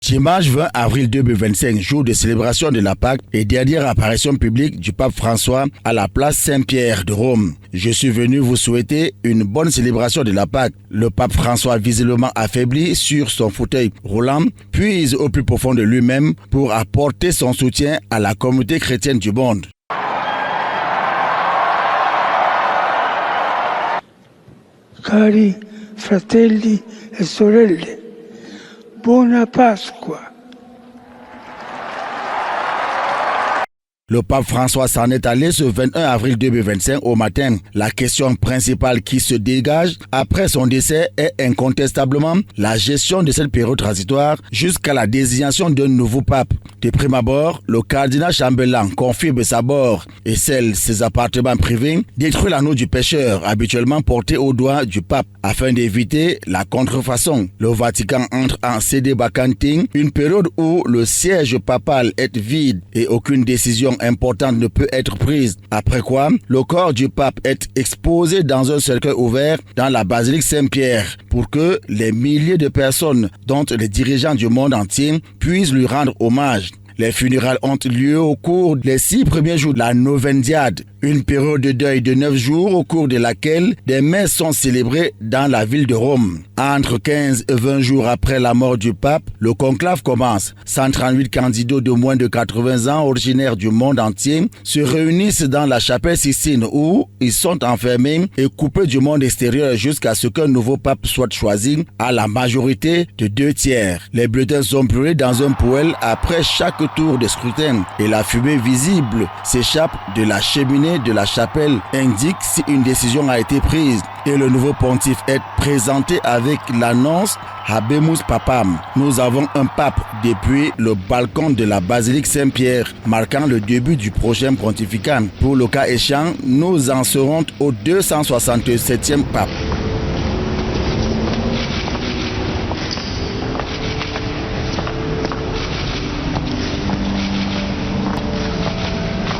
Dimanche 20 avril 2025, jour de célébration de la Pâque et dernière apparition publique du pape François à la place Saint-Pierre de Rome. Je suis venu vous souhaiter une bonne célébration de la Pâque. Le pape François, visiblement affaibli sur son fauteuil roulant, puise au plus profond de lui-même pour apporter son soutien à la communauté chrétienne du monde. Cari fratelli e sorelle, buona Pasqua. Le pape François s'en est allé ce 21 avril 2025 au matin. La question principale qui se dégage après son décès est incontestablement la gestion de cette période transitoire jusqu'à la désignation d'un nouveau pape. De prime abord, le cardinal chambellan confirme sa mort et scelle ses appartements privés, détruit l'anneau du pécheur habituellement porté au doigt du pape afin d'éviter la contrefaçon. Le Vatican entre en sede vacanti, une période où le siège papal est vide et aucune décision importante ne peut être prise. Après quoi, le corps du pape est exposé dans un cercueil ouvert dans la basilique Saint-Pierre pour que les milliers de personnes, dont les dirigeants du monde entier, puissent lui rendre hommage. Les funérailles ont lieu au cours des 6 premiers jours de la Novendiade, une période de deuil de 9 jours au cours de laquelle des messes sont célébrées dans la ville de Rome. Entre 15 et 20 jours après la mort du pape, le conclave commence. 138 candidats de moins de 80 ans originaires du monde entier se réunissent dans la chapelle Sistine où ils sont enfermés et coupés du monde extérieur jusqu'à ce qu'un nouveau pape soit choisi à la majorité de 2/3. Les bulletins sont brûlés dans un poêle après chaque tour de scrutin et la fumée visible s'échappe de la cheminée de la chapelle indique si une décision a été prise et le nouveau pontife est présenté avec l'annonce Habemus Papam. Nous avons un pape depuis le balcon de la basilique Saint-Pierre, marquant le début du prochain pontificat. Pour le cas échéant, nous en serons au 267e pape.